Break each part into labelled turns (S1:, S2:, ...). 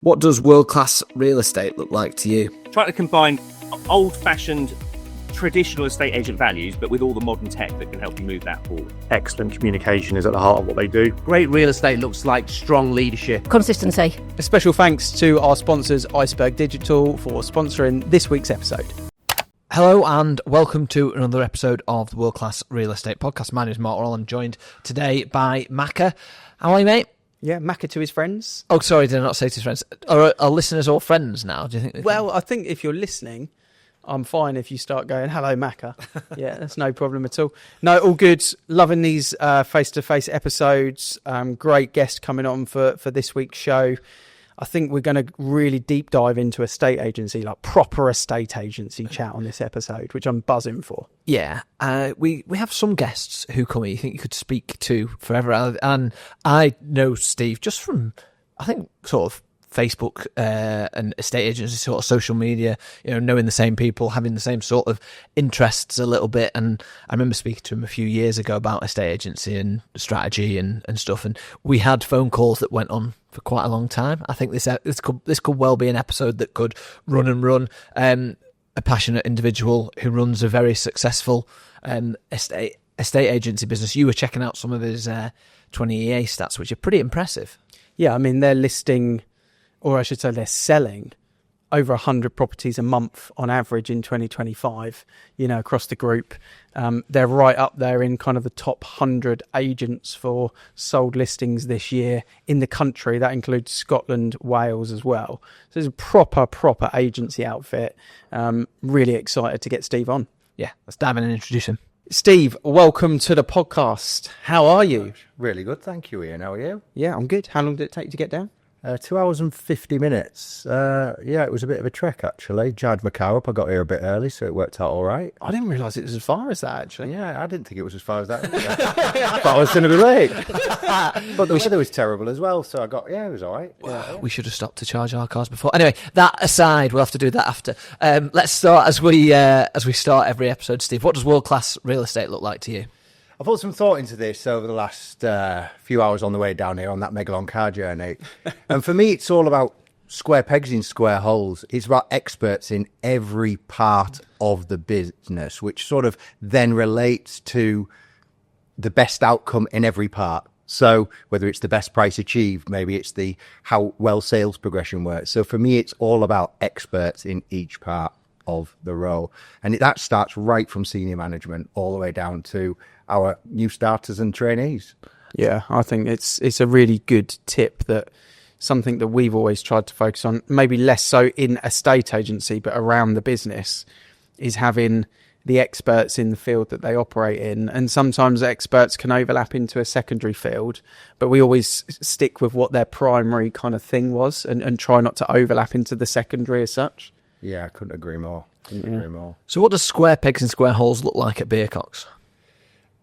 S1: What does world-class real estate look like to you?
S2: Try to combine old-fashioned traditional estate agent values, but with all the modern tech that can help you move that forward.
S3: Excellent communication is at the heart of what they do.
S4: Great real estate looks like strong leadership.
S5: Consistency.
S6: A special thanks to our sponsors, Iceberg Digital, for sponsoring this week's episode.
S1: Hello and welcome to another episode of the World Class Real Estate Podcast. My name is Mark Orwell. I'm joined today by Macca. How are you, mate?
S6: Yeah, Macca to his friends.
S1: Oh, sorry, did I not say to his friends? Are listeners all friends now? Do you think?
S6: Well, I think if you're listening, I'm fine if you start going, hello, Macca. Yeah, that's no problem at all. No, all good. Loving these face-to-face episodes. Great guest coming on for this week's show. I think we're going to really deep dive into estate agency, like proper estate agency chat on this episode, which I'm buzzing for.
S1: Yeah, we have some guests who come here you think you could speak to forever. And I know Steve just from, I think, sort of Facebook and estate agency, sort of social media, you know, knowing the same people, having the same sort of interests a little bit. And I remember speaking to him a few years ago about estate agency and strategy and stuff. And we had phone calls that went on for quite a long time. I think this could well be an episode that could run and run. A passionate individual who runs a very successful estate agency business. You were checking out some of his 20EA stats, which are pretty impressive.
S6: Yeah, I mean, they're listing, or I should say they're selling over 100 properties a month on average in 2025, you know, across the group. They're right up there in kind of the top 100 agents for sold listings this year in the country. That includes Scotland, Wales as well. So it's a proper agency outfit. Really excited to get Steve on.
S1: Yeah, let's dive in and introduce him.
S6: Steve, welcome to the podcast. How are you?
S3: Really good, thank you, Ian. How are you?
S6: Yeah, I'm good. How long did it take to get down?
S3: 2 hours and 50 minutes. Yeah, it was a bit of a trek, actually. Jarred my car up. I got here a bit early, so it worked out all right.
S6: I didn't realise it was as far as that, actually.
S3: Yeah, I didn't think it was as far as that. I thought I was going to be late. But the weather was terrible as well, so it was all right. Yeah.
S1: We should have stopped to charge our cars before. Anyway, that aside, we'll have to do that after. Let's start as we start every episode, Steve. What does world-class real estate look like to you?
S3: I put some thought into this over the last few hours on the way down here on that mega long car journey. And for me, it's all about square pegs in square holes. It's about experts in every part of the business, which sort of then relates to the best outcome in every part. So whether it's the best price achieved, maybe it's the how well sales progression works. So for me, it's all about experts in each part of the role. And that starts right from senior management all the way down to our new starters and trainees.
S6: Yeah, I think it's a really good tip, that something that we've always tried to focus on, maybe less so in estate agency, but around the business, is having the experts in the field that they operate in. And sometimes experts can overlap into a secondary field, but we always stick with what their primary kind of thing was and try not to overlap into the secondary as such.
S3: Yeah, I couldn't agree more. Agree more.
S1: So what does square pegs and square holes look like at Beercocks?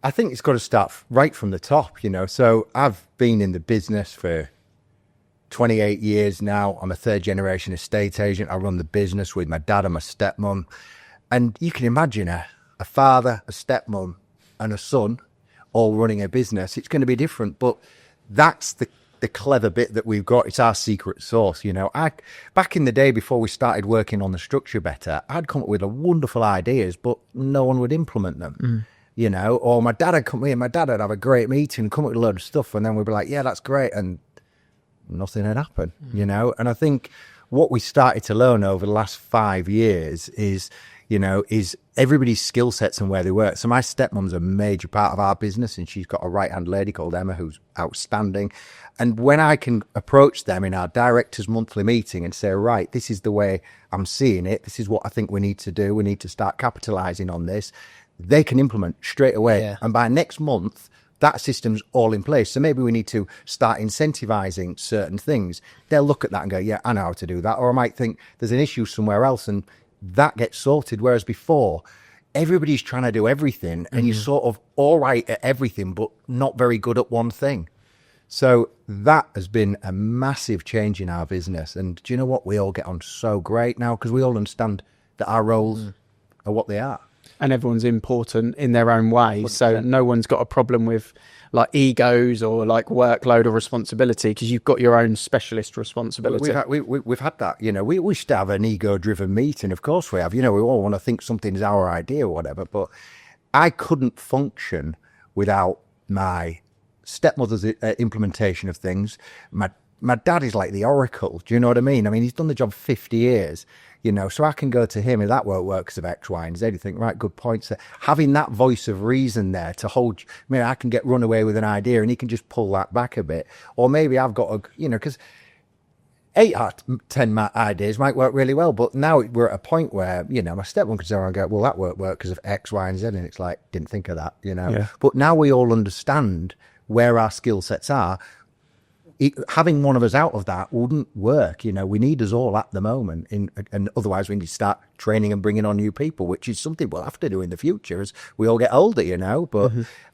S3: I think it's got to start right from the top, you know. So I've been in the business for 28 years now. I'm a third generation estate agent. I run the business with my dad and my stepmom. And you can imagine a father, a stepmom and a son all running a business. It's going to be different, but that's the clever bit that we've got. It's our secret sauce, you know. Back in the day before we started working on the structure better, I'd come up with wonderful ideas, but no one would implement them. You know, or my dad would come here, my dad would have a great meeting, come up with a load of stuff, and then we'd be like, yeah, that's great, and nothing had happened, you know. And I think what we started to learn over the last 5 years is everybody's skill sets and where they work. So my stepmom's a major part of our business, and she's got a right-hand lady called Emma who's outstanding. And when I can approach them in our directors' monthly meeting and say, right, this is the way I'm seeing it, this is what I think we need to do, we need to start capitalising on this, they can implement straight away. Yeah. And by next month, that system's all in place. So maybe we need to start incentivizing certain things. They'll look at that and go, yeah, I know how to do that. Or I might think there's an issue somewhere else and that gets sorted. Whereas before, everybody's trying to do everything and you're sort of all right at everything, but not very good at one thing. So that has been a massive change in our business. And do you know what? We all get on so great now because we all understand that our roles are what they are.
S6: And everyone's important in their own way. So no one's got a problem with like egos or like workload or responsibility, because you've got your own specialist responsibility.
S3: We've had that, you know, we used to have an ego-driven meeting. Of course we have, you know, we all want to think something's our idea or whatever, but I couldn't function without my stepmother's implementation of things. My dad is like the oracle. Do you know what I mean? I mean, he's done the job 50 years, you know, so I can go to him and that won't work because of X, Y, and Z. You think, right, good points. Having that voice of reason there to hold, maybe I can get run away with an idea and he can just pull that back a bit. Or maybe I've got a, you know, because 8 out of 10 ideas might work really well, but now we're at a point where, you know, my stepmom could say, and go, well, that won't work because of X, Y, and Z. And it's like, didn't think of that, you know.
S6: Yeah.
S3: But now we all understand where our skill sets are. Having one of us out of that wouldn't work. You know, we need us all at the moment, and otherwise we need to start training and bringing on new people, which is something we'll have to do in the future as we all get older, you know. But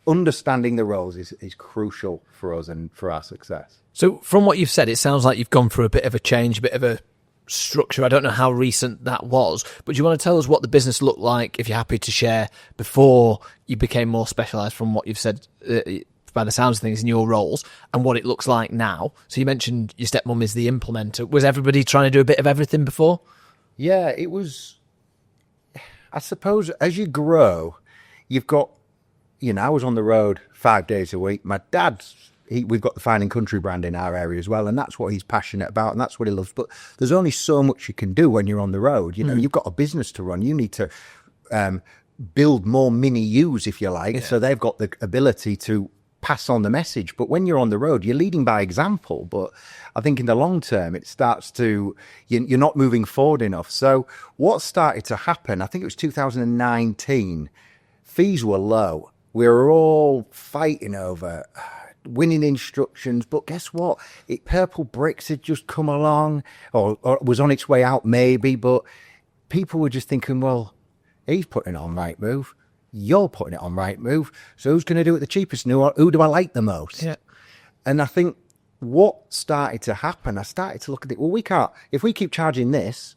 S3: understanding the roles is crucial for us and for our success.
S1: So from what you've said, it sounds like you've gone through a bit of a change, a bit of a structure. I don't know how recent that was, but do you want to tell us what the business looked like, if you're happy to share, before you became more specialised from what you've said by the sounds of things in your roles, and what it looks like now? So you mentioned your stepmom is the implementer. Was everybody trying to do a bit of everything before?
S3: Yeah, it was, I suppose, as you grow, you've got, you know, I was on the road 5 days a week. My dad's, we've got the Fine and Country brand in our area as well, and that's what he's passionate about, and that's what he loves. But there's only so much you can do when you're on the road. You know, you've got a business to run. You need to build more mini yous, if you like, so they've got the ability to pass on the message. But when you're on the road, you're leading by example. But I think in the long term, it starts to, you're not moving forward enough. So what started to happen, I think it was 2019, fees were low. We were all fighting over winning instructions, but guess what? Purple Bricks had just come along, or was on its way out maybe, but people were just thinking, well, he's putting it on Rightmove, you're putting it on Rightmove, so who's going to do it the cheapest? Who do I like the most?
S1: Yeah.
S3: And I think what started to happen, I started to look at it, well, we can't, if we keep charging this,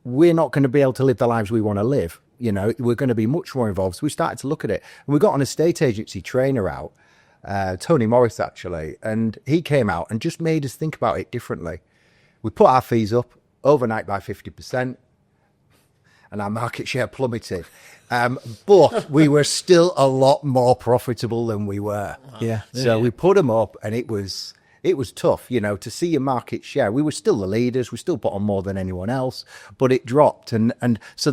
S3: we're not going to be able to live the lives we want to live. You know, we're going to be much more involved. So we started to look at it. And we got an estate agency trainer out, Tony Morris, actually, and he came out and just made us think about it differently. We put our fees up overnight by 50%, and our market share plummeted. But we were still a lot more profitable than we were.
S6: Yeah.
S3: So we put them up, and it was tough, you know, to see your market share. We were still the leaders. We still put on more than anyone else, but it dropped. And so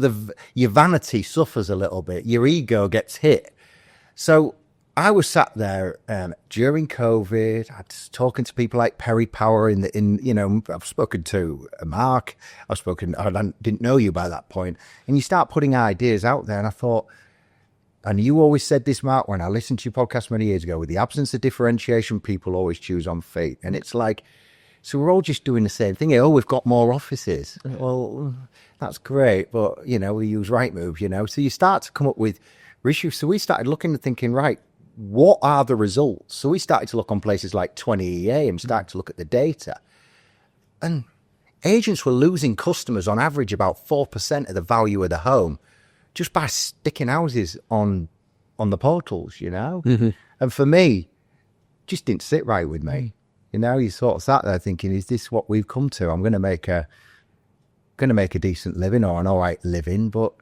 S3: your vanity suffers a little bit. Your ego gets hit. So I was sat there during COVID. I was talking to people like Perry Power you know, I've spoken to Mark. I didn't know you by that point. And you start putting ideas out there. And I thought, and you always said this, Mark, when I listened to your podcast many years ago, with the absence of differentiation, people always choose on fate. And it's like, so we're all just doing the same thing. Oh, we've got more offices. Well, that's great. But, you know, we use Rightmove, you know. So you start to come up with issues. So we started looking and thinking, right, what are the results? So we started to look on places like 20EA and started to look at the data. And agents were losing customers on average about 4% of the value of the home just by sticking houses on the portals, you know? Mm-hmm. And for me, just didn't sit right with me. You know, you sort of sat there thinking, is this what we've come to? I'm going to make a decent living, or an all right living, but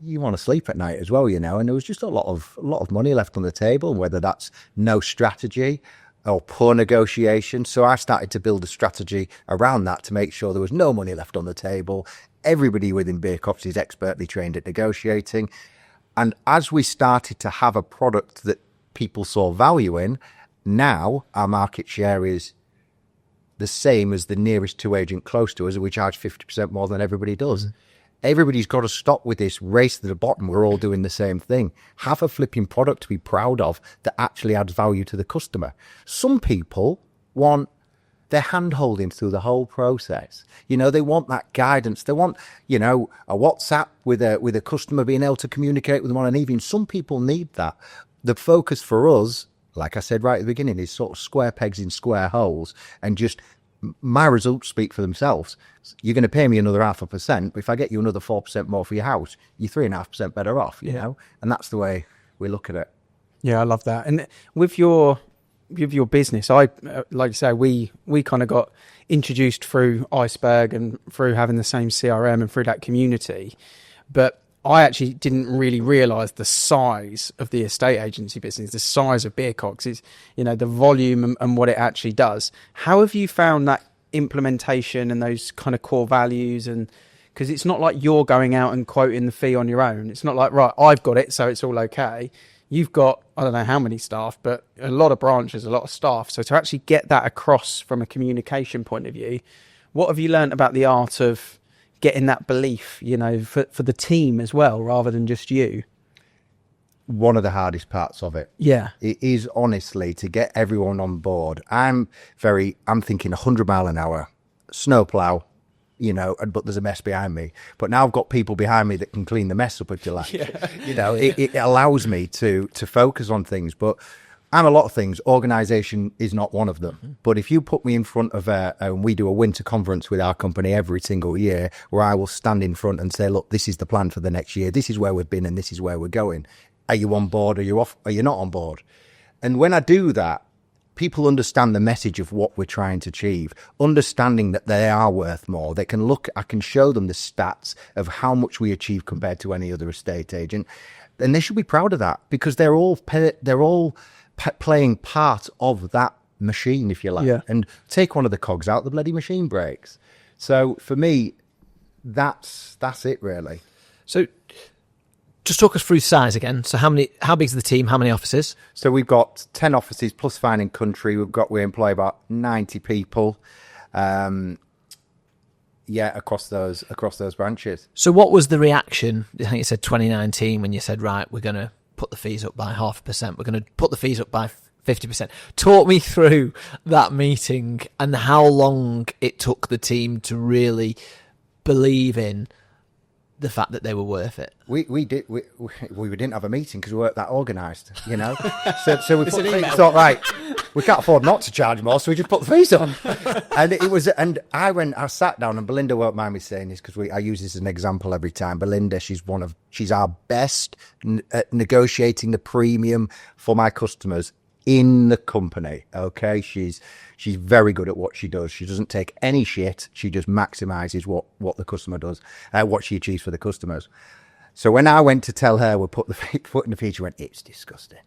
S3: you want to sleep at night as well, you know? And there was just a lot of money left on the table, whether that's no strategy or poor negotiation. So I started to build a strategy around that to make sure there was no money left on the table. Everybody within Beercocks is expertly trained at negotiating. And as we started to have a product that people saw value in, now our market share is the same as the nearest two agent close to us, and we charge 50% more than everybody does. Mm-hmm. Everybody's got to stop with this race to the bottom. We're all doing the same thing. Have a flipping product to be proud of that actually adds value to the customer. Some people want their hand-holding through the whole process. You know, they want that guidance. They want, you know, a WhatsApp with a customer being able to communicate with them on an evening. Some people need that. The focus for us, like I said right at the beginning, is sort of square pegs in square holes and just my results speak for themselves. You're going to pay me another 0.5%, but if I get you another 4% more for your house, you're 3.5% better off, you know? And that's the way we look at it.
S6: Yeah, I love that. And with your business, I like you say, we kind of got introduced through Iceberg and through having the same CRM and through that community. But I actually didn't really realise the size of the estate agency business, the size of Beercocks, is, you know, the volume and what it actually does. How have you found that implementation and those kind of core values? And because it's not like you're going out and quoting the fee on your own. It's not like, right, I've got it, so it's all okay. You've got, I don't know how many staff, but a lot of branches, a lot of staff. So to actually get that across from a communication point of view, what have you learned about the art of getting that belief, you know, for the team as well, rather than just you?
S3: One of the hardest parts of it.
S6: Yeah.
S3: It is, honestly, to get everyone on board. I'm thinking 100 mile an hour, snowplow, you know, but there's a mess behind me. But now I've got people behind me that can clean the mess up, if you like. You know, it allows me to focus on things. But I'm a lot of things. Organisation is not one of them. But if you put me in front of we do a winter conference with our company every single year, where I will stand in front and say, look, this is the plan for the next year. This is where we've been and this is where we're going. Are you on board? Are you off? Are you not on board? And when I do that, people understand the message of what we're trying to achieve, understanding that they are worth more. They can look, I can show them the stats of how much we achieve compared to any other estate agent. And they should be proud of that, because they're all playing part of that machine, if you like.
S6: Yeah.
S3: And take one of the cogs out, the bloody machine breaks. So for me, that's it really.
S1: So just talk us through size again. So how big is the team? How many offices?
S3: So we've got 10 offices plus Fine and Country. We employ about 90 people. Across those branches.
S1: So what was the reaction? I think you said 2019 when you said, right, we're going to put the fees up by 0.5%. We're going to put the fees up by 50%. Talk me through that meeting and how long it took the team to really believe in the fact that they were worth it.
S3: We didn't have a meeting because we weren't that organised, you know. so we thought, right, we can't afford not to charge more, so we just put the fees on. And I sat down, and Belinda won't mind me saying this because I use this as an example every time. Belinda, she's our best at negotiating the premium for my customers in the company. Okay, she's very good at what she does. She doesn't take any shit. She just maximizes what the customer does, what she achieves for the customers. So when I went to tell her we'll put the foot in the feet, she went, it's disgusting.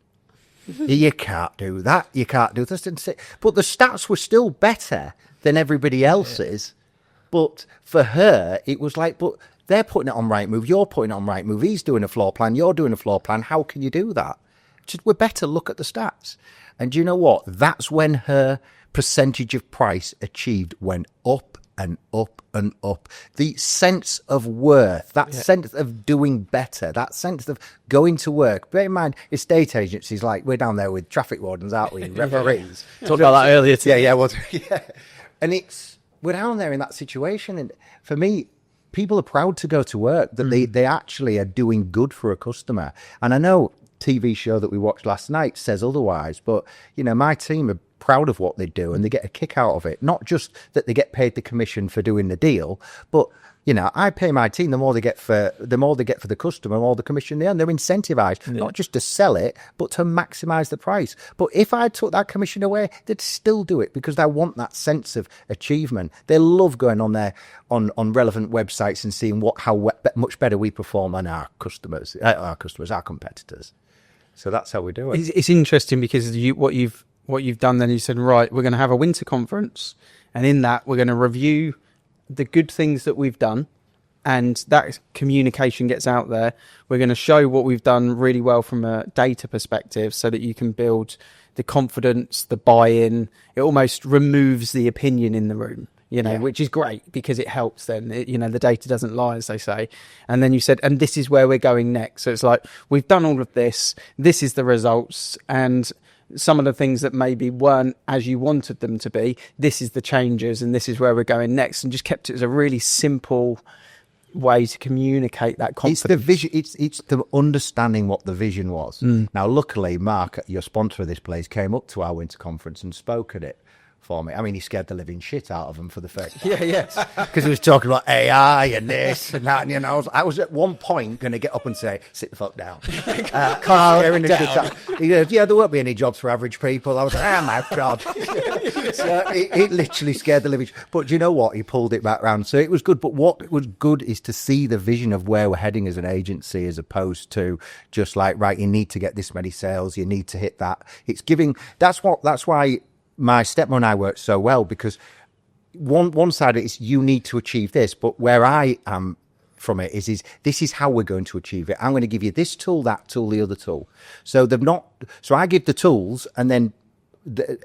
S3: You can't do that. You can't do this. But the stats were still better than everybody else's. But for her, it was like, but they're putting it on Rightmove. You're putting it on Rightmove. He's doing a floor plan. You're doing a floor plan. How can you do that? We're better. Look at the stats. And do you know what? That's when her percentage of price achieved went up and up and up. The sense of worth, that sense of doing better, that sense of going to work. Bear in mind, estate agencies, like we're down there with traffic wardens, aren't we? Referees.
S1: Talked about that earlier today.
S3: Yeah. And we're down there in that situation. And for me, people are proud to go to work, that they actually are doing good for a customer. And I know TV show that we watched last night says otherwise, but you know, my team are proud of what they do and they get a kick out of it. Not just that they get paid the commission for doing the deal, but you know, I pay my team, the more they get for the customer, the more the commission they earn. They're incentivized not just to sell it, but to maximize the price. But if I took that commission away, they'd still do it because they want that sense of achievement. They love going on there on relevant websites and seeing how much better we perform on our competitors. So that's how we do it.
S6: It's interesting because what you've done then, you said, right, we're going to have a winter conference, and in that we're going to review the good things that we've done, and that communication gets out there. We're going to show what we've done really well from a data perspective so that you can build the confidence, the buy-in. It almost removes the opinion in the room, you know, which is great because it helps then. The data doesn't lie, as they say. And then you said, and this is where we're going next. So it's like, we've done all of this. This is the results. And some of the things that maybe weren't as you wanted them to be, this is the changes and this is where we're going next. And just kept it as a really simple way to communicate that confidence.
S3: It's the vision. It's the understanding what the vision was. Now, luckily, Mark, your sponsor of this place, came up to our winter conference and spoke at it. for me. I mean, he scared the living shit out of them for the first time.
S6: Yeah, yes.
S3: Because he was talking about AI and this and that. And, you know, I was at one point going to get up and say, sit the fuck down. Calm down. He goes, yeah, there won't be any jobs for average people. I was like, oh, my God. So it literally scared the living shit. But do you know what? He pulled it back round. So it was good. But what was good is to see the vision of where we're heading as an agency, as opposed to just like, right, you need to get this many sales. You need to hit that. It's giving, that's why my stepmom and I worked so well, because one side of it is you need to achieve this, but where I am from it is this is how we're going to achieve it. I'm going to give you this tool, that tool, the other tool. So I give the tools, and then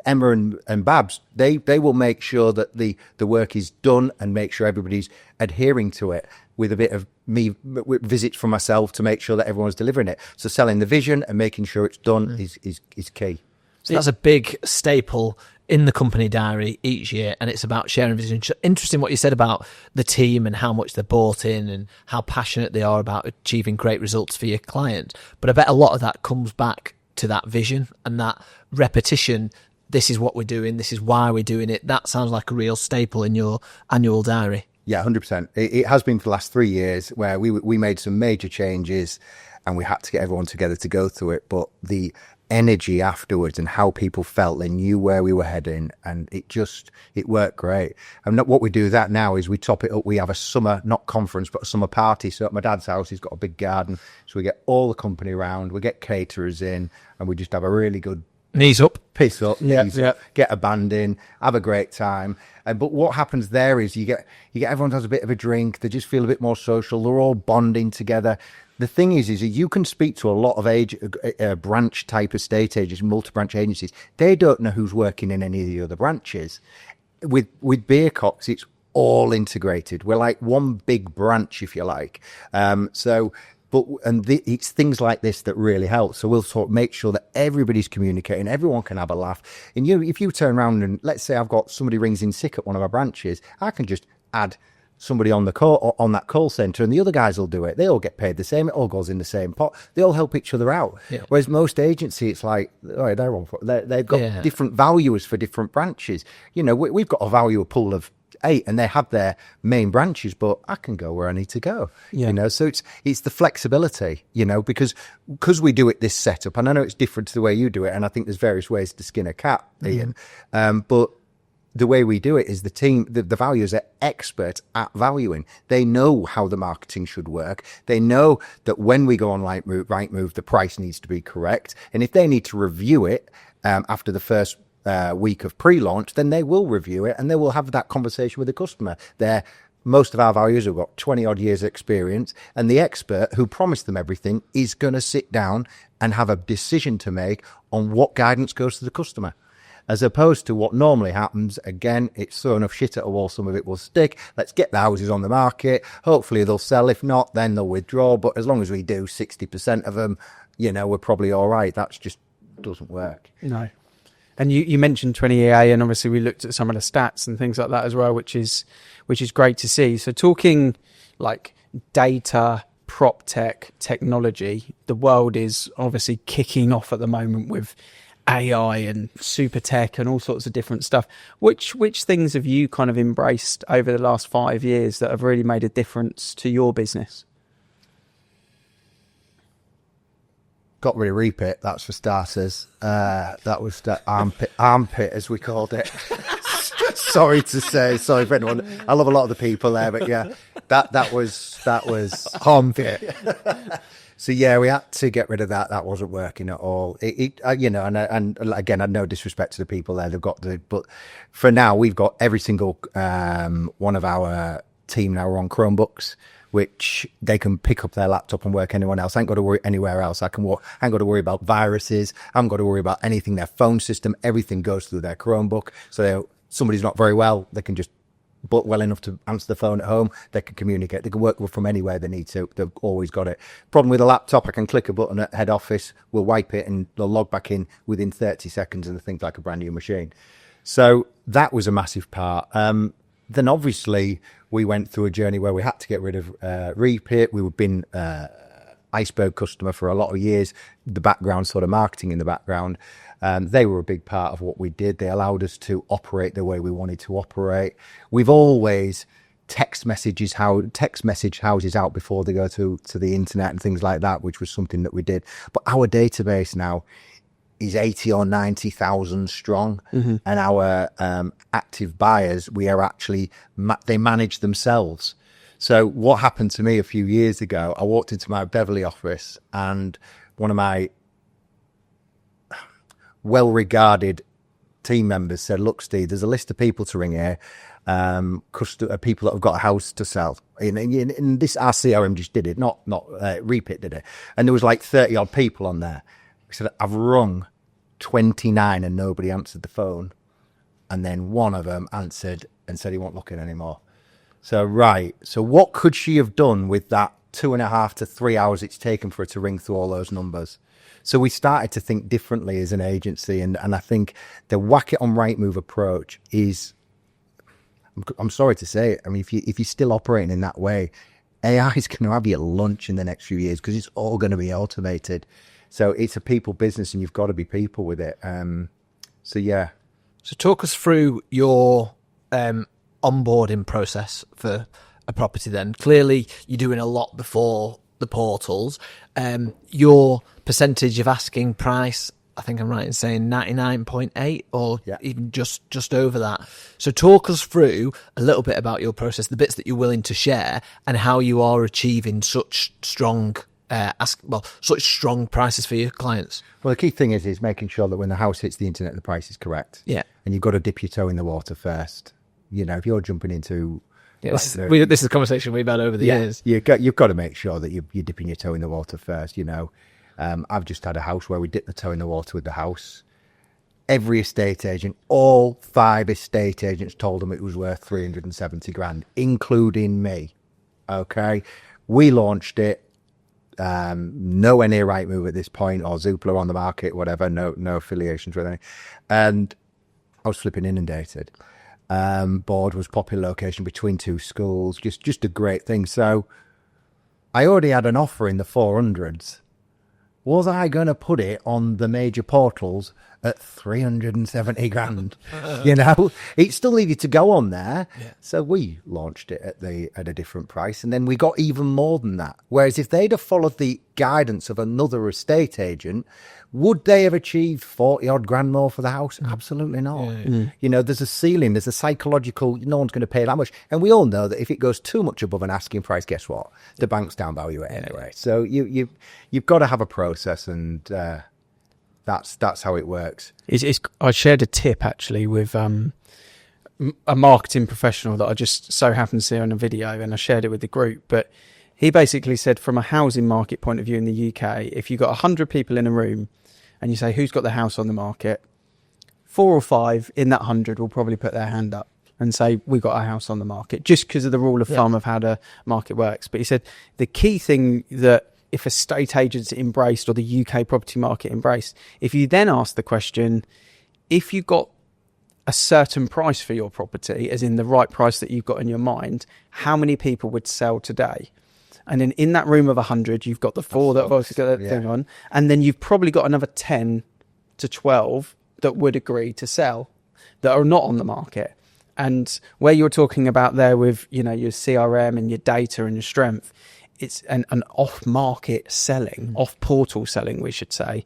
S3: Emma and Babs, they will make sure that the work is done and make sure everybody's adhering to it, with a bit of me visits from myself to make sure that everyone's delivering it. So selling the vision and making sure it's done is key.
S1: So that's a big staple in the company diary each year, and it's about sharing vision. Interesting what you said about the team and how much they're bought in and how passionate they are about achieving great results for your client. But I bet a lot of that comes back to that vision and that repetition. This is what we're doing. This is why we're doing it. That sounds like a real staple in your annual diary.
S3: Yeah, 100%. It has been for the last 3 years, where we made some major changes and we had to get everyone together to go through it. But the energy afterwards and how people felt, they knew where we were heading, and it worked great. And what we do that now is we top it up. We have a summer, not conference, but a summer party. So at my dad's house, he's got a big garden, so we get all the company around, we get caterers in, and we just have a really good
S1: knees up,
S3: piss up,
S6: yeah.
S3: Get a band in, have a great time. But what happens there is you get everyone has a bit of a drink, they just feel a bit more social, they're all bonding together. The thing is you can speak to a lot of branch type estate agents, multi-branch agencies. They don't know who's working in any of the other branches. With Beercocks, it's all integrated. We're like one big branch, if you like. It's things like this that really help. So we'll make sure that everybody's communicating, everyone can have a laugh. And if you turn around and let's say I've got somebody rings in sick at one of our branches, I can just add somebody on the call, on that call center, and the other guys will do it. They all get paid the same. It all goes in the same pot. They all help each other out. Yeah. Whereas most agency, it's like, oh, they've got different values for different branches. We've got a value pool of 8, and they have their main branches, but I can go where I need to go. Yeah. So it's the flexibility. Because we do it this setup, and I know it's different to the way you do it, and I think there's various ways to skin a cat, Ian. But the way we do it is the team, the valuers are expert at valuing. They know how the marketing should work. They know that when we go on Rightmove, the price needs to be correct. And if they need to review it after the first week of pre-launch, then they will review it and they will have that conversation with the customer. Most of our valuers have got 20 odd years experience, and the expert who promised them everything is going to sit down and have a decision to make on what guidance goes to the customer. As opposed to what normally happens, again, it's throw enough shit at a wall, some of it will stick. Let's get the houses on the market. Hopefully they'll sell. If not, then they'll withdraw. But as long as we do 60% of them, we're probably all right. That just doesn't work.
S6: No. And you mentioned 20EA, and obviously we looked at some of the stats and things like that as well, which is great to see. So talking like data, prop tech, technology, the world is obviously kicking off at the moment with AI and super tech and all sorts of different stuff. Which things have you kind of embraced over the last 5 years that have really made a difference to your business?
S3: Got rid of Repeat, that's for starters. That was the armpit, as we called it. Sorry to say, sorry for anyone. I love a lot of the people there, but yeah, that was armpit. So yeah, we had to get rid of that. That wasn't working at all. And again, I had no disrespect to the people there. But for now, we've got every single one of our team now are on Chromebooks, which they can pick up their laptop and work anywhere else. I ain't got to worry anywhere else. I ain't got to worry about viruses. I haven't got to worry about anything. Their phone system, everything goes through their Chromebook. So somebody's not very well, they can just but well enough to answer the phone at home, they can communicate. They can work from anywhere they need to. They've always got it. Problem with a laptop, I can click a button at head office, we'll wipe it and they'll log back in within 30 seconds and the thing's like a brand new machine. So that was a massive part. Then obviously we went through a journey where we had to get rid of Repeat. We were been Iceberg customer for a lot of years, the background, sort of marketing in the background. They were a big part of what we did. They allowed us to operate the way we wanted to operate. We've always text message houses out before they go to the internet and things like that, which was something that we did. But our database now is 80 or 90,000 strong, and our active buyers, we are actually they manage themselves. So what happened to me a few years ago, I walked into my Beverley office and one of my well-regarded team members said, look, Steve, there's a list of people to ring here, people that have got a house to sell. And this, our CRM just did it, not Repit did it. And there was like 30 odd people on there. He said, I've rung 29 and nobody answered the phone. And then one of them answered and said he won't look in anymore. So what could she have done with that 2.5 to 3 hours it's taken for her to ring through all those numbers? So we started to think differently as an agency, and I think the whack it on Rightmove approach is, I'm sorry to say it, I mean, if you're still operating in that way, AI is going to have you at lunch in the next few years because it's all going to be automated. So it's a people business and you've got to be people with it. So
S1: talk us through your onboarding process for a property then. Clearly you're doing a lot before the portals. Your percentage of asking price, I think I'm right in saying 99.8 or even just over that. So talk us through a little bit about your process, the bits that you're willing to share, and how you are achieving such strong such strong prices for your clients.
S3: Well, the key thing is making sure that when the house hits the internet, the price is correct. Yeah. And you've got to dip your toe in the water first. You know, if you're jumping into...
S1: this is a conversation we've had over the years.
S3: You've got to make sure that you're dipping your toe in the water first, you know. I've just had a house where we dipped the toe in the water with the house. Every estate agent, all 5 estate agents told them it was worth 370 grand, including me. Okay. We launched it. Nowhere near Rightmove at this point, or Zoopla on the market, whatever, no affiliations with any. And I was flipping inundated. Board was popular location between 2 schools, just a great thing. So I already had an offer in the 400s. Was I going to put it on the major portals at 370 grand? You know, it still needed to go on there. Yeah. So we launched it at a different price, and then we got even more than that. Whereas if they'd have followed the guidance of another estate agent, would they have achieved 40 odd grand more for the house? Absolutely not. Yeah. You know, there's a ceiling, there's a psychological, no one's going to pay that much. And we all know that if it goes too much above an asking price, guess what? The banks downvalue it anyway. So you've got to have a process, and that's how it works.
S6: I shared a tip actually with a marketing professional that I just so happened to see on a video, and I shared it with the group. But he basically said, from a housing market point of view in the UK, if you've got 100 people in a room and you say, who's got the house on the market, 4 or 5 in that 100 will probably put their hand up and say, we got our house on the market, just because of the rule of thumb of how the market works. But he said the key thing that if estate agents embraced, or the UK property market embraced, if you then ask the question, if you got a certain price for your property, as in the right price that you've got in your mind, how many people would sell today? And then in that room of 100, you've got the 4 that have obviously got that thing on, and then you've probably got another 10 to 12 that would agree to sell, that are not on the market. And where you're talking about there with, you know, your CRM and your data and your strength, it's an off-market selling, off-portal selling, we should say.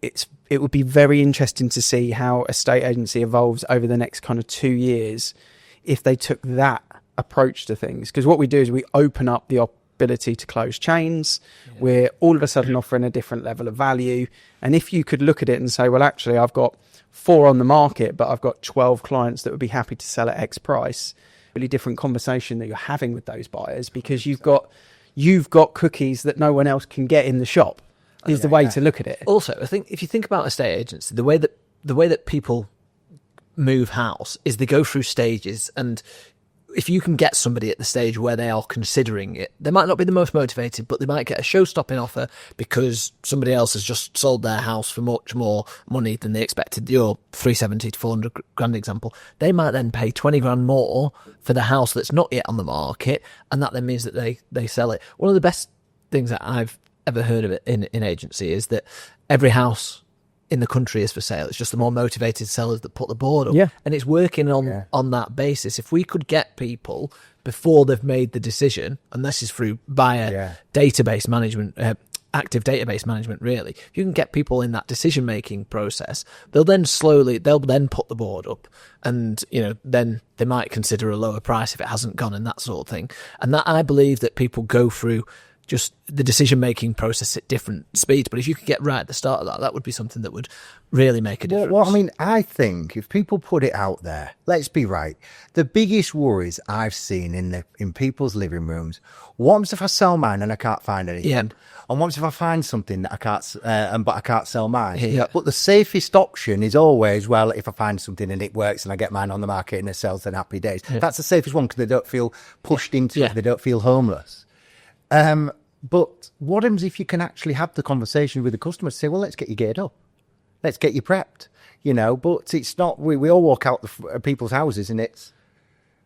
S6: It would be very interesting to see how a estate agency evolves over the next kind of 2 years if they took that approach to things. Because what we do is we open up the ability to close chains. We're all of a sudden offering a different level of value. And if you could look at it and say, well, actually, I've got 4 on the market, but I've got 12 clients that would be happy to sell at X price, really different conversation that you're having with those buyers, because you've got cookies that no one else can get in the shop, is the way to look at it.
S1: Also, I think if you think about estate agents, the way that people move house is they go through stages, and if you can get somebody at the stage where they are considering it, they might not be the most motivated, but they might get a show-stopping offer because somebody else has just sold their house for much more money than they expected. Your 370 to 400 grand example, they might then pay 20 grand more for the house that's not yet on the market, and that then means that they sell it. One of the best things that I've ever heard of it in agency is that every house in the country is for sale. It's just the more motivated sellers that put the board up.
S6: Yeah.
S1: And it's working on that basis. If we could get people before they've made the decision, and this is through via database management, active database management, really. If you can get people in that decision-making process, they'll then put the board up, and, then they might consider a lower price if it hasn't gone and that sort of thing. And that, I believe that people go through just the decision-making process at different speeds. But if you could get right at the start of that would be something that would really make a difference.
S3: Well, I mean, I think if people put it out there, let's be right. The biggest worries I've seen in people's living rooms, what if I sell mine and I can't find anything?
S1: Yeah.
S3: And what if I find something that I can't, but I can't sell mine?
S1: Yeah.
S3: But the safest option is always, well, if I find something and it works and I get mine on the market and it sells, then happy days. Yeah. That's the safest one because they don't feel pushed into it. They don't feel homeless. But what happens if you can actually have the conversation with the customer to say, well, let's get you geared up. Let's get you prepped, but it's not, we all walk out people's houses and it's,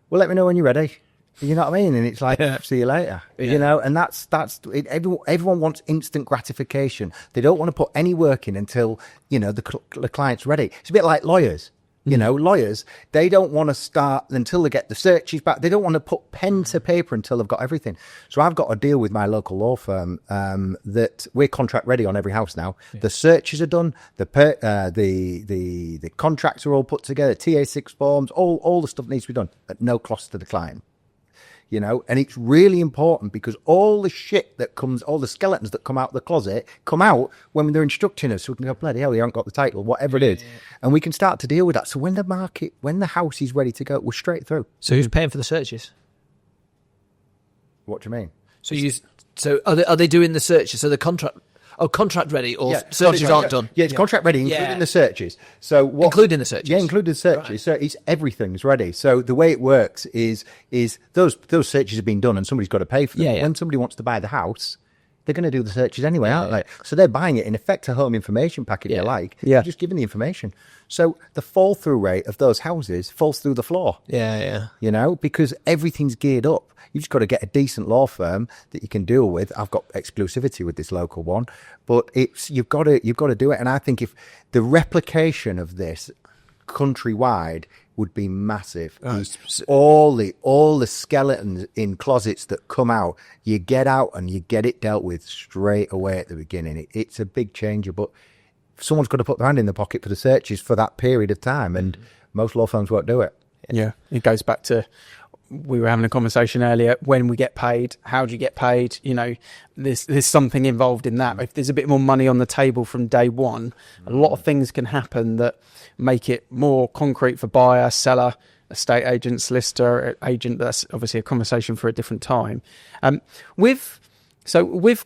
S3: well, let me know when you're ready. You know what I mean? And it's like, see you later, and that's it. Everyone wants instant gratification. They don't want to put any work in until, the client's ready. It's a bit like lawyers. Lawyers, they don't want to start until they get the searches back. They don't want to put pen to paper until they've got everything. So I've got a deal with my local law firm that we're contract ready on every house now. Yeah. The searches are done. The contracts are all put together. TA6 forms, all the stuff needs to be done at no cost to the client. And it's really important because all the shit that comes, all the skeletons that come out of the closet come out when they're instructing us. So we can go, bloody hell, you haven't got the title, whatever it is. Yeah. And we can start to deal with that. So when the house is ready to go, we're straight through.
S1: So who's paying for the searches?
S3: What do you mean?
S1: So are they doing the searches? So the contract ready or searches aren't done?
S3: Yeah, it's contract ready, including the searches. So
S1: including the searches?
S3: Yeah, including the searches. Right. So it's everything's ready. So the way it works is those searches have been done and somebody's got to pay for them. Yeah. When somebody wants to buy the house, they're going to do the searches anyway, aren't they? So they're buying it in effect a home information pack if you like. Yeah. They're just giving the information. So the fall through rate of those houses falls through the floor.
S1: Yeah.
S3: Because everything's geared up. You've just got to get a decent law firm that you can deal with. I've got exclusivity with this local one, but you've got to do it. And I think if the replication of this countrywide would be massive. All the skeletons in closets that come out, you get out and you get it dealt with straight away at the beginning. It's a big changer, but someone's got to put their hand in the pocket for the searches for that period of time, and most law firms won't do it.
S6: Yeah, it goes back to, we were having a conversation earlier, when we get paid, how do you get paid? There's something involved in that. If there's a bit more money on the table from day one, a lot of things can happen that make it more concrete for buyer, seller, estate agent, solicitor, agent. That's obviously a conversation for a different time. With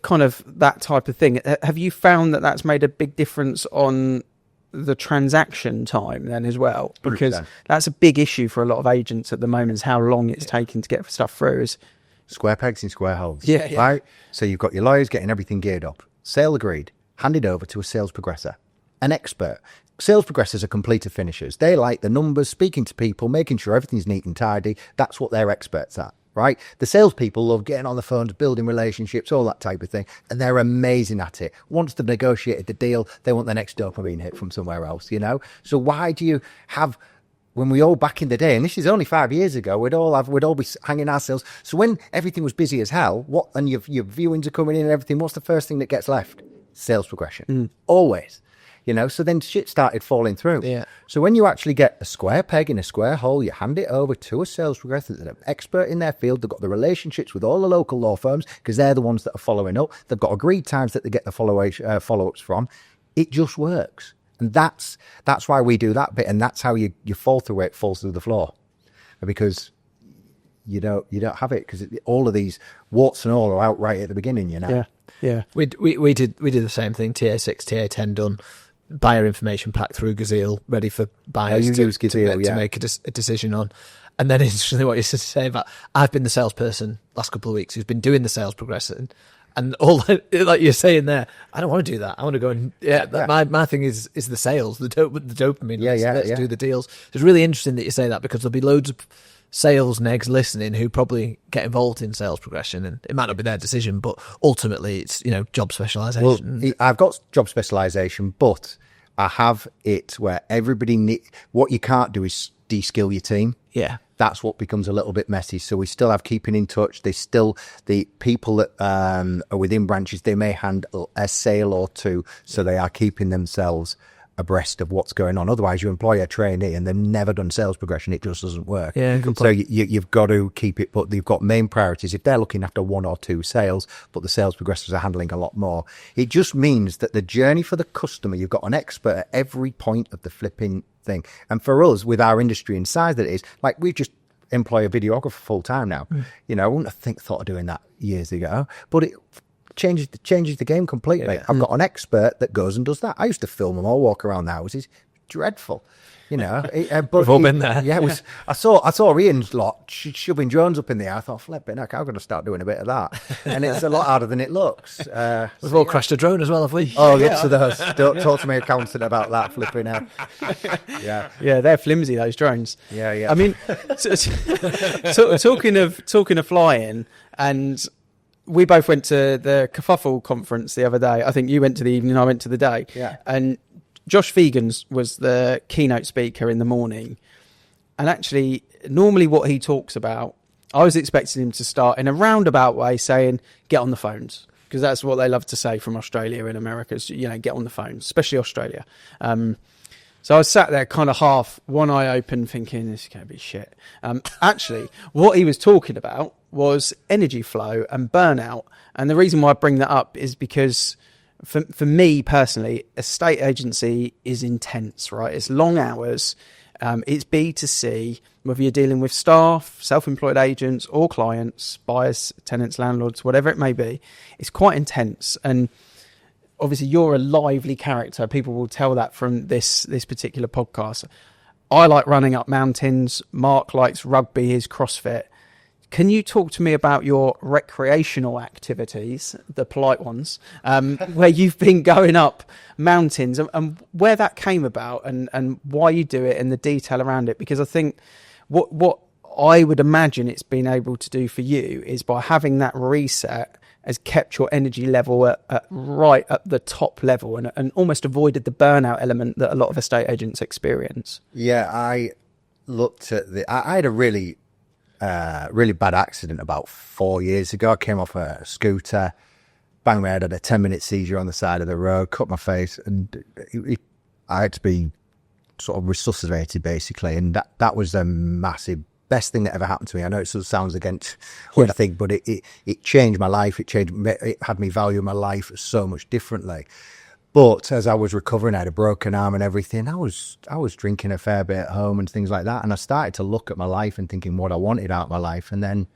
S6: kind of that type of thing, have you found that that's made a big difference on the transaction time then as well? Because 100%. That's a big issue for a lot of agents at the moment, is how long it's taking to get stuff through.
S3: Square pegs in square holes.
S6: Yeah.
S3: Right? So you've got your lawyers getting everything geared up. Sale agreed. Handed over to a sales progressor. An expert. Sales progressors are completer finishers. They like the numbers, speaking to people, making sure everything's neat and tidy. That's what they're experts at. Right? The salespeople love getting on the phones, building relationships, all that type of thing. And they're amazing at it. Once they've negotiated the deal, they want the next dopamine hit from somewhere else, So why do you have, when we all back in the day, and this is only 5 years ago, we'd all be hanging ourselves. So when everything was busy as hell, and your viewings are coming in and everything, what's the first thing that gets left? Sales progression. Always. So then shit started falling through.
S1: Yeah.
S3: So when you actually get a square peg in a square hole, you hand it over to a sales progressor that's an expert in their field. They've got the relationships with all the local law firms because they're the ones that are following up. They've got agreed times that they get the follow-ups from. It just works. And that's why we do that bit. And that's how you fall through it falls through the floor. Because you don't have it, because all of these warts and all are out right at the beginning,
S6: Yeah.
S1: We did the same thing. TA6, TA10 done. Buyer information pack through Gazelle, ready for buyers to make a decision on. And then interestingly, what you say about, I've been the salesperson last couple of weeks who's been doing the sales progressing, and all like you're saying there, I don't want to do that. I want to go and my thing is the sales, the dopamine. Let's do the deals. It's really interesting that you say that, because there'll be loads of sales negs listening who probably get involved in sales progression, and it might not be their decision, but ultimately it's, you know, job specialisation.
S3: Well, I've got job specialisation, but I have it where everybody what you can't do is de-skill your team.
S1: Yeah.
S3: That's what becomes a little bit messy. So we still have keeping in touch. There's still the people that are within branches, they may handle a sale or two, so they are keeping themselves abreast of what's going on. Otherwise, you employ a trainee and they've never done sales progression, it just doesn't work.
S1: Yeah, good
S3: so
S1: point.
S3: you've got to keep it, but they've got main priorities. If they're looking after 1 or 2 sales, but the sales progressors are handling a lot more, it just means that the journey for the customer, you've got an expert at every point of the flipping thing. And for us, with our industry and size that it is, like, we just employ a videographer full time now. You know, I wouldn't have thought of doing that years ago, but it changes the game completely.
S1: Yeah.
S3: I've got an expert that goes and does that. I used to film them all, walk around the houses. Dreadful, you know. But
S1: We've all been there.
S3: Yeah, it was. I saw Ian's lot shoving drones up in the air. I thought, flipping heck, I'm going to start doing a bit of that, and it's a lot harder than it looks.
S1: We've all crashed a drone as well, have we?
S3: Oh, lots of those. Don't talk to me accountant about that, flipping heck. Yeah,
S6: they're flimsy, those drones.
S3: yeah.
S6: I mean, talking of flying, and we both went to the Kerfuffle conference the other day. I think you went to the evening, I went to the day.
S3: Yeah.
S6: And Josh Fegans was the keynote speaker in the morning. And actually, normally what he talks about, I was expecting him to start in a roundabout way saying, get on the phones. Because that's what they love to say from Australia and America, is, you know, get on the phones, especially Australia. So I was sat there kind of half, one eye open, thinking, this is going to be shit. Actually, what he was talking about was energy flow and burnout. And the reason why I bring that up is because for me personally, a estate agency is intense, right? It's long hours. It's B2C, whether you're dealing with staff, self-employed agents or clients, buyers, tenants, landlords, whatever it may be. It's quite intense. And obviously you're a lively character. People will tell that from this particular podcast. I like running up mountains. Mark likes rugby, his CrossFit. Can you talk to me about your recreational activities, the polite ones, where you've been going up mountains, and where that came about, and why you do it, and the detail around it? Because I think what I would imagine it's been able to do for you is, by having that reset, has kept your energy level at right at the top level, and almost avoided the burnout element that a lot of estate agents experience.
S3: Yeah, I looked at I had a really bad accident about 4 years ago. I came off a scooter, banged my head, had a 10-minute seizure on the side of the road, cut my face, and I had to be sort of resuscitated basically. And that was a massive, best thing that ever happened to me. I know it sort of sounds against what I think, but it changed my life. It had me value my life so much differently. But as I was recovering, I had a broken arm and everything. I was drinking a fair bit at home and things like that. And I started to look at my life and thinking what I wanted out of my life, and then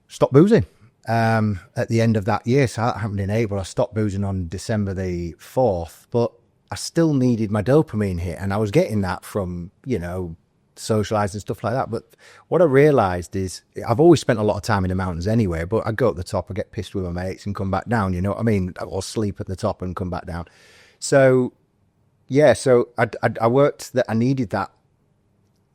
S3: stopped boozing at the end of that year. So that happened in April. I stopped boozing on December the 4th, but I still needed my dopamine hit. And I was getting that from, you know, socialise and stuff like that. But what I realised is, I've always spent a lot of time in the mountains anyway, but I go up the top, I get pissed with my mates and come back down, you know what I mean? Or sleep at the top and come back down. So yeah, so I worked that, I needed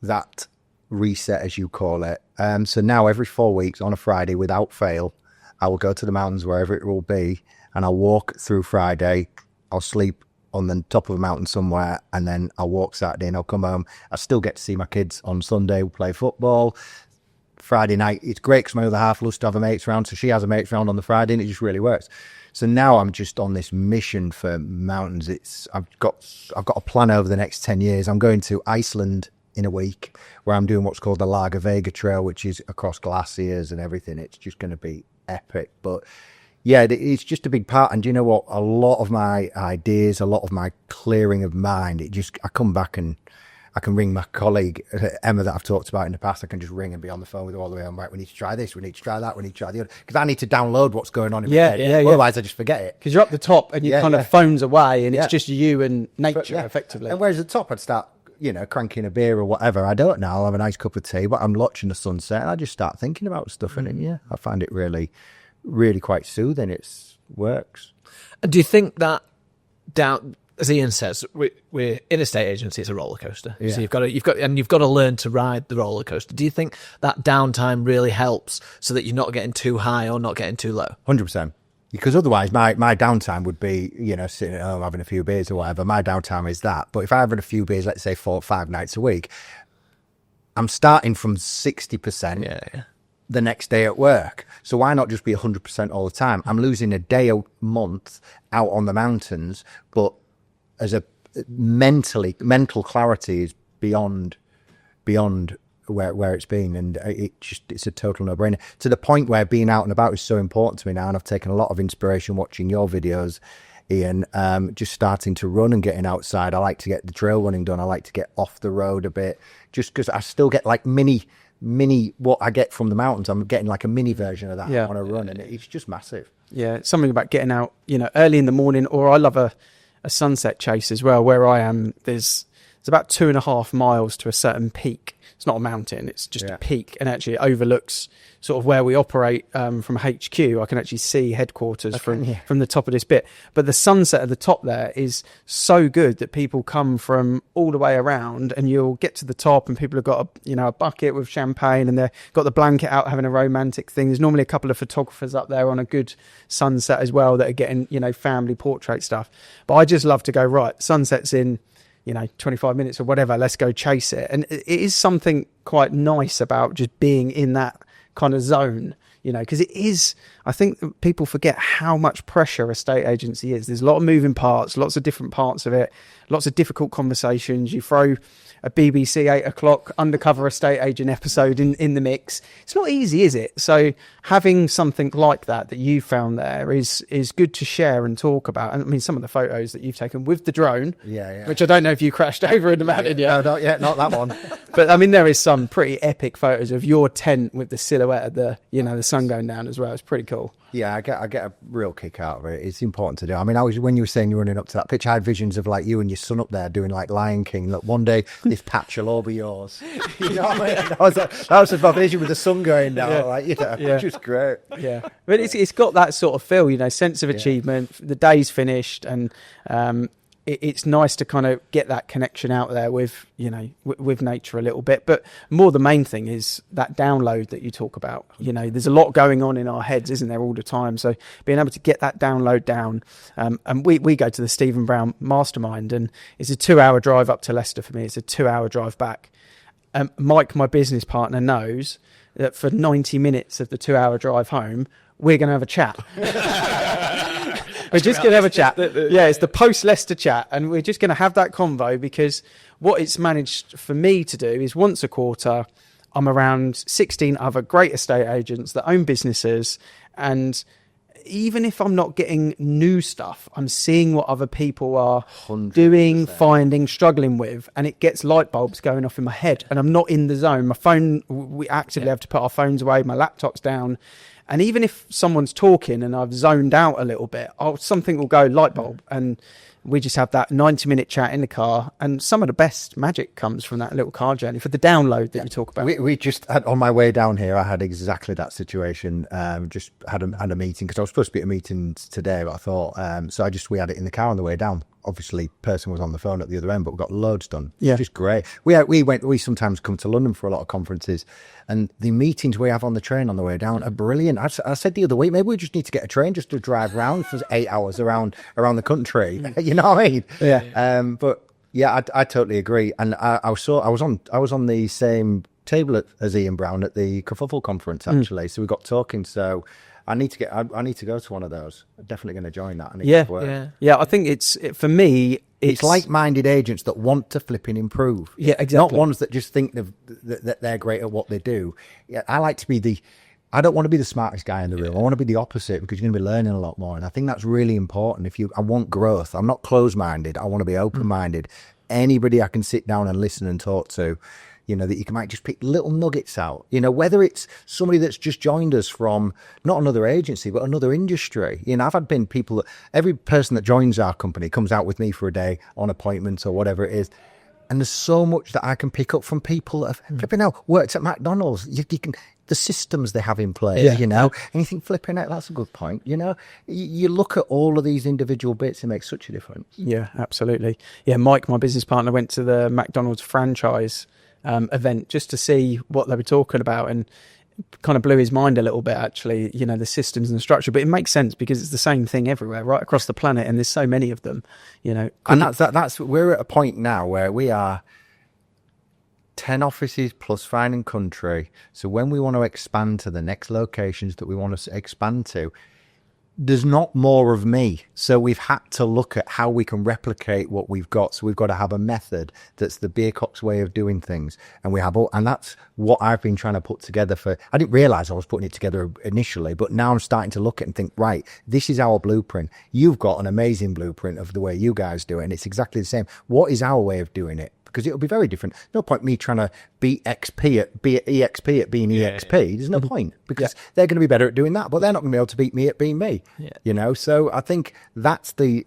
S3: that reset, as you call it. So now every 4 weeks on a Friday, without fail, I will go to the mountains, wherever it will be, and I'll walk through Friday. I'll sleep on the top of a mountain somewhere, and then I'll walk Saturday and I'll come home. I still get to see my kids on Sunday. We play football. Friday night, it's great because my other half loves to have a mates round, so she has a mates round on the Friday, and it just really works. So now I'm just on this mission for mountains. I've got a plan over the next 10 years. I'm going to Iceland in a week, where I'm doing what's called the Lager Vega Trail, which is across glaciers and everything. It's just going to be epic. But yeah, it's just a big part. And do you know what? A lot of my ideas, a lot of my clearing of mind, I come back and I can ring my colleague, Emma, that I've talked about in the past. I can just ring and be on the phone with her all the way. I'm right, we need to try this, we need to try that, we need to try the other. Because I need to download what's going on in my head. Otherwise, I just forget it.
S6: Because you're up the top and your phone's away, and it's just you and nature,
S3: But,
S6: effectively.
S3: And whereas at the top, I'd start, cranking a beer or whatever. I don't know. I'll have a nice cup of tea, but I'm watching the sunset and I just start thinking about stuff. And then, I find it really, really quite soothing. It works.
S1: Do you think that as Ian says, we're in a estate agency. It's a roller coaster.
S3: Yeah.
S1: So you've got to learn to ride the roller coaster. Do you think that downtime really helps so that you're not getting too high or not getting too low?
S3: 100%. Because otherwise, my downtime would be, sitting at home having a few beers or whatever. My downtime is that. But if I have a few beers, let's say 4 or 5 nights a week, I'm starting from 60% the next day at work. So why not just be 100% all the time? I'm losing a day a month out on the mountains, but as a mental clarity is beyond where it's been, and it's a total no-brainer, to the point where being out and about is so important to me now. And I've taken a lot of inspiration watching your videos, Ian, just starting to run and getting outside. I like to get the trail running done. I like to get off the road a bit, just because I still get like mini what I get from the mountains. I'm getting like a mini version of that on a run, and it's just massive.
S6: Yeah, it's something about getting out, early in the morning. Or I love a sunset chase as well. Where I am, it's about 2.5 miles to a certain peak. It's not a mountain, it's just a peak, and actually it overlooks sort of where we operate from HQ. I can actually see headquarters from the top of this bit. But the sunset at the top there is so good that people come from all the way around, and you'll get to the top and people have got a bucket with champagne, and they've got the blanket out having a romantic thing. There's normally a couple of photographers up there on a good sunset as well that are getting, family portrait stuff. But I just love to go, right, sunset's in 25 minutes or whatever, let's go chase it. And it is something quite nice about just being in that kind of zone, because it is, I think people forget how much pressure a estate agency is. There's a lot of moving parts, lots of different parts of it, lots of difficult conversations. You throw a BBC 8 o'clock undercover estate agent episode in the mix. It's not easy, is it? So having something like that you found there is good to share and talk about. And I mean, some of the photos that you've taken with the drone, which I don't know if you crashed over in the mountain yet.
S3: No, not yet, not that one.
S6: But I mean, there is some pretty epic photos of your tent with the silhouette of the sun going down as well. It's pretty cool.
S3: Yeah, I get a real kick out of it. It's important to do. I mean, when you were saying you're running up to that pitch, I had visions of like you and your son up there doing like Lion King. Look, one day this patch will all be yours. You know what I mean? That was my vision with the sun going down. Just great.
S6: Yeah, but it's got that sort of feel, sense of achievement. The day's finished, and it's nice to kind of get that connection out there with with nature a little bit. But more, the main thing is that download that you talk about. There's a lot going on in our heads, isn't there, all the time? So being able to get that download down, and we go to the Stephen Brown Mastermind, and it's a 2-hour drive up to Leicester for me. It's a 2-hour drive back. Mike, my business partner, knows that for 90 minutes of the 2-hour drive home, we're going to have a chat. We're just going to have a chat. It's the post-Leicester chat, and we're just going to have that convo, because what it's managed for me to do is once a quarter, I'm around 16 other great estate agents that own businesses, and even if I'm not getting new stuff, I'm seeing what other people are 100%. Doing, finding, struggling with, and it gets light bulbs going off in my head, and I'm not in the zone. My phone, we actively have to put our phones away, my laptop's down. And even if someone's talking and I've zoned out a little bit, something will go light bulb, and we just have that 90-minute chat in the car. And some of the best magic comes from that little car journey for the download that you talk about.
S3: We just had, on my way down here, I had exactly that situation. Just had a meeting, because I was supposed to be at a meeting today, but I thought, we had it in the car on the way down. Obviously, person was on the phone at the other end, but we got loads done. Yeah, it's just great. We sometimes come to London for a lot of conferences, and the meetings we have on the train on the way down are brilliant. I said the other week, maybe we just need to get a train just to drive around for 8 hours around the country. You know what I mean? Yeah. But yeah, I totally agree. And I was on the same table as Ian Brown at the Kerfuffle conference, actually. So we got talking. So I need to go to one of those. I'm definitely going to join that.
S6: Yeah. I think for me,
S3: it's like-minded agents that want to flipping improve.
S6: Yeah, exactly.
S3: Not ones that just think that they're great at what they do. Yeah, I like to be I don't want to be the smartest guy in the room. I want to be the opposite, because you're going to be learning a lot more. And I think that's really important. I want growth. I'm not closed-minded. I want to be open-minded. Anybody I can sit down and listen and talk to, that you might just pick little nuggets out, whether it's somebody that's just joined us from not another agency, but another industry. I've been people that every person that joins our company comes out with me for a day on appointment or whatever it is. And there's so much that I can pick up from people that have flipping out worked at McDonald's. the systems they have in place, you know, and you think, flipping it, that's a good point. You know, you look at all of these individual bits, it makes such a difference.
S6: Yeah, absolutely. Yeah, Mike, my business partner, went to the McDonald's franchise event just to see what they were talking about, and kind of blew his mind a little bit, actually, you know, the systems and the structure. But it makes sense because it's the same thing everywhere, right across the planet, and there's so many of them, you know.
S3: And that's we're at a point now where we are 10 offices plus Fine and Country. So when we want to expand to the next locations that we want to expand to, there's not more of me. So we've had to look at how we can replicate what we've got. So we've got to have a method that's the Beercocks way of doing things. And and that's what I've been trying to put together I didn't realize I was putting it together initially, but now I'm starting to look at it and think, right, this is our blueprint. You've got an amazing blueprint of the way you guys do it, and it's exactly the same. What is our way of doing it? Because it'll be very different. No point me trying to beat EXP at being EXP. There's no point, because they're going to be better at doing that, but they're not going to be able to beat me at being me. Yeah. You know, so I think that's the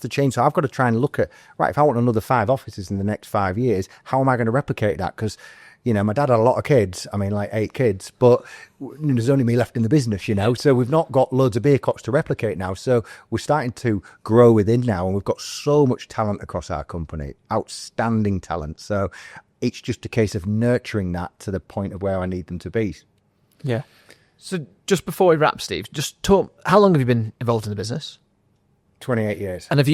S3: change. So I've got to try and look at, right, if I want another 5 offices in the next 5 years, how am I going to replicate that? Because, you know, my dad had a lot of kids. I mean, like 8 kids, but there's only me left in the business, you know. So we've not got loads of Beercocks to replicate now. So we're starting to grow within now, and we've got so much talent across our company, outstanding talent. So it's just a case of nurturing that to the point of where I need them to be.
S6: Yeah.
S1: So just before we wrap, Steve, just talk, how long have you been involved in the business?
S3: 28 years.
S1: And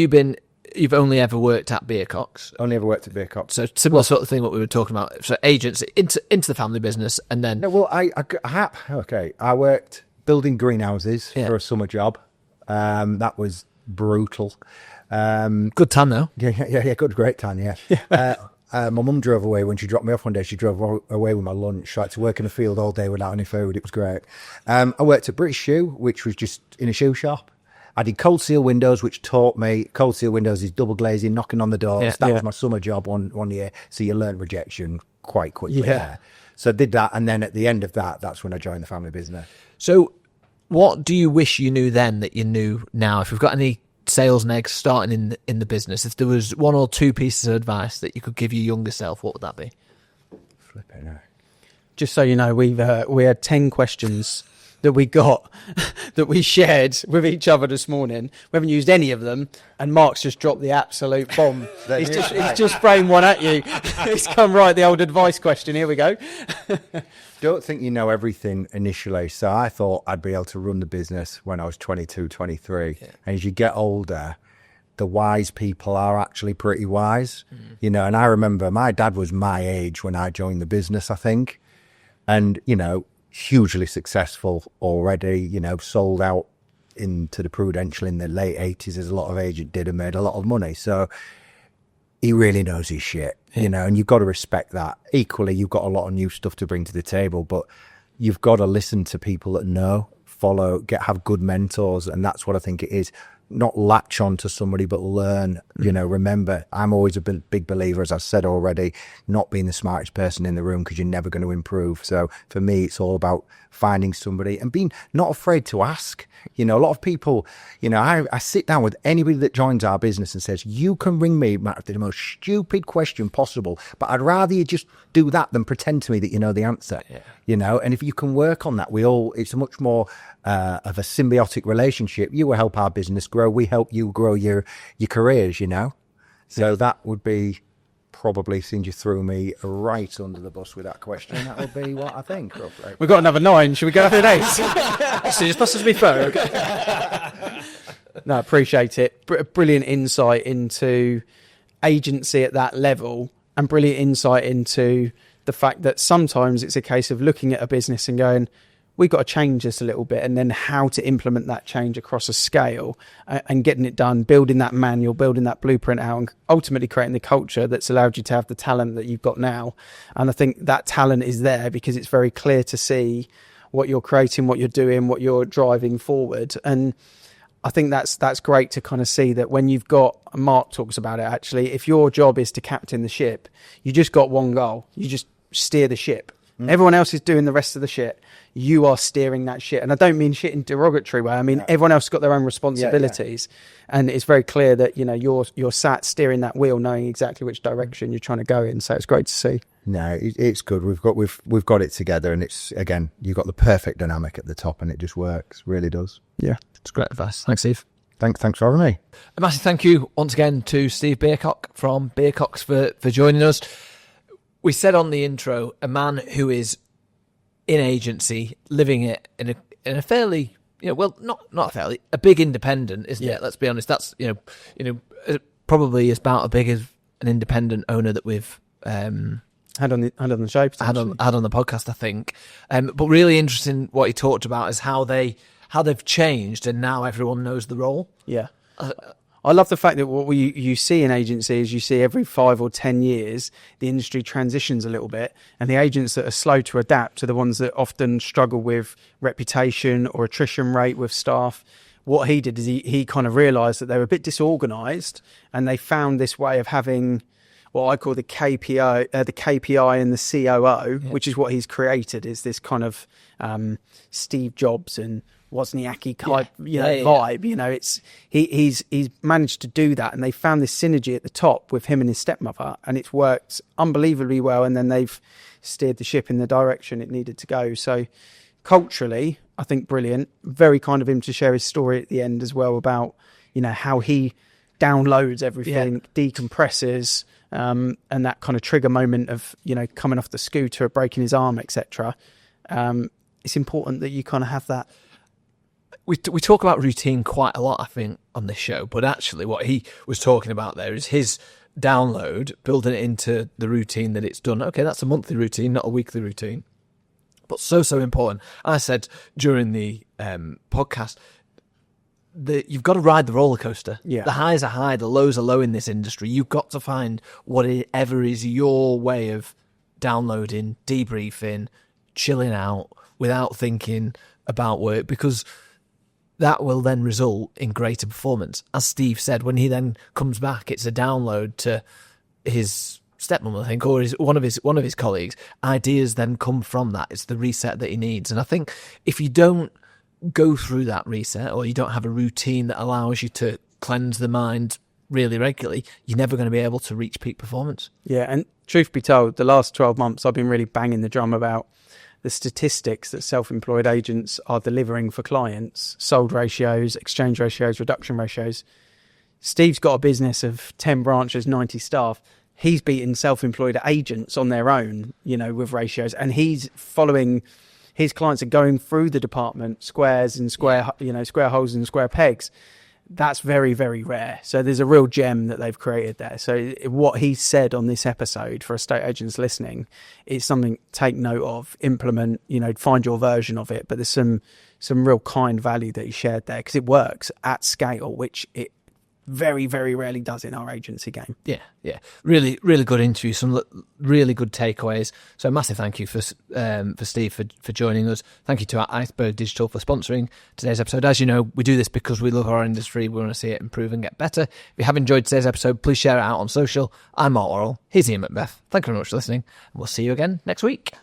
S1: you've only ever worked at Beercocks?
S3: Only ever worked at Beercocks.
S1: So similar sort of thing what we were talking about. So agents into the family business, and then...
S3: No, well, I worked building greenhouses for a summer job. That was brutal.
S1: Good time, though.
S3: Yeah, good, great time, yeah. My mum drove away when she dropped me off one day. She drove away with my lunch. I had to work in the field all day without any food. It was great. I worked at British Shoe, which was just in a shoe shop. I did cold seal windows, which taught me cold seal windows is double glazing, knocking on the doors. That was my summer job one year. So you learn rejection quite quickly. Yeah. So I did that. And then at the end of that, that's when I joined the family business.
S1: So what do you wish you knew then that you knew now? If we've got any sales negs starting in the business, if there was 1 or 2 pieces of advice that you could give your younger self, what would that be?
S3: Flipping out.
S6: Just so you know, we had 10 questions that we got that we shared with each other this morning. We haven't used any of them, and Mark's just dropped the absolute bomb. he's just spraying one at you. He's come right, the old advice question. Here we go.
S3: Don't think you know everything initially. So I thought I'd be able to run the business when I was 22, 23. Yeah. And as you get older, the wise people are actually pretty wise. You know, and I remember my dad was my age when I joined the business, I think. And, you know, hugely successful already, you know, sold out into the Prudential in the late 80s, as a lot of agents did, and made a lot of money. So he really knows his shit, you know, and you've got to respect that. Equally, you've got a lot of new stuff to bring to the table, but you've got to listen to people that know, follow, have good mentors, and that's what I think it is. Not latch on to somebody, but learn. You know, remember, I'm always a big believer, as I've said already, not being the smartest person in the room, because you're never going to improve. So for me, it's all about finding somebody and being not afraid to ask. You know, a lot of people, you know, I sit down with anybody that joins our business and says, you can ring me with the most stupid question possible, but I'd rather you just do that than pretend to me that you know the answer. Yeah. You know, and if you can work on that, it's a much more of a symbiotic relationship. You will help our business grow. We help you grow your careers, you know. So that would be probably, since you threw me right under the bus with that question, that would be what I think. Roughly.
S6: We've got another 9. Should we go for an 8? So you're supposed to be fair. Okay. No, appreciate it. Brilliant insight into agency at that level, and brilliant insight into the fact that sometimes it's a case of looking at a business and going, we've got to change this a little bit, and then how to implement that change across a scale and getting it done, building that manual, building that blueprint out, and ultimately creating the culture that's allowed you to have the talent that you've got now. And I think that talent is there because it's very clear to see what you're creating, what you're doing, what you're driving forward. And I think that's great to kind of see that when you've got, Mark talks about it actually, if your job is to captain the ship, you just got one goal. You just steer the ship. Everyone else is doing the rest of the shit. You are steering that shit. And I don't mean shit in a derogatory way. I mean, everyone else has got their own responsibilities. And it's very clear that, you're sat steering that wheel, knowing exactly which direction you're trying to go in. So it's great to see.
S3: No, it's good. We've got it together, and it's, again, you've got the perfect dynamic at the top, and it just works. Really does.
S6: Yeah.
S1: It's great advice. Thanks, Steve.
S3: Thanks for having me.
S1: A massive thank you once again to Steve Beercock from Beercocks for joining us. We said on the intro, a man who is in agency, living it in a fairly, not fairly, a big independent, isn't it? Let's be honest. That's probably about as big as an independent owner that we've
S6: had on the show,
S1: had on the podcast, I think. But really interesting what he talked about is how they've changed, and now everyone knows the role.
S6: Yeah. I love the fact that what you see in agency is you see every 5 or 10 years, the industry transitions a little bit, and the agents that are slow to adapt are the ones that often struggle with reputation or attrition rate with staff. What he did is he kind of realised that they were a bit disorganised, and they found this way of having what I call the KPI and the COO, which is what he's created, is this kind of Steve Jobs and Wozniacki type vibe. It's he's managed to do that, and they found this synergy at the top with him and his stepmother, and it's worked unbelievably well, and then they've steered the ship in the direction it needed to go. So culturally, I think brilliant. Very kind of him to share his story at the end as well about how he downloads everything, decompresses, and that kind of trigger moment of coming off the scooter, breaking his arm, etc. It's important that you kind of have that.
S1: We talk about routine quite a lot, I think, on this show, but actually what he was talking about there is his download, building it into the routine that it's done. Okay, that's a monthly routine, not a weekly routine, but so important. I said during the podcast that you've got to ride the roller coaster.
S6: Yeah.
S1: The highs are high, the lows are low in this industry. You've got to find whatever is your way of downloading, debriefing, chilling out without thinking about work, because that will then result in greater performance. As Steve said, when he then comes back, it's a download to his stepmom, I think, or one of his colleagues. Ideas then come from that. It's the reset that he needs. And I think if you don't go through that reset, or you don't have a routine that allows you to cleanse the mind really regularly, you're never going to be able to reach peak performance.
S6: Yeah, and truth be told, the last 12 months I've been really banging the drum about the statistics that self-employed agents are delivering for clients: sold ratios, exchange ratios, reduction ratios. Steve's got a business of 10 branches, 90 staff. He's beating self-employed agents on their own, with ratios, and he's following. His clients are going through the department, squares and square holes and square pegs. That's very, very rare. So there's a real gem that they've created there. So what he said on this episode for estate agents listening is something to take note of, implement, find your version of it. But there's some real kind value that he shared there, because it works at scale, which it very, very rarely does in our agency game.
S1: Yeah. Really, really good interview. Some really good takeaways. So massive thank you for Steve for joining us. Thank you to our Iceberg Digital for sponsoring today's episode. As you know, we do this because we love our industry. We want to see it improve and get better. If you have enjoyed today's episode, please share it out on social. I'm Mark Worrell. Here's Ian Macbeth. Thank you very much for listening, and we'll see you again next week.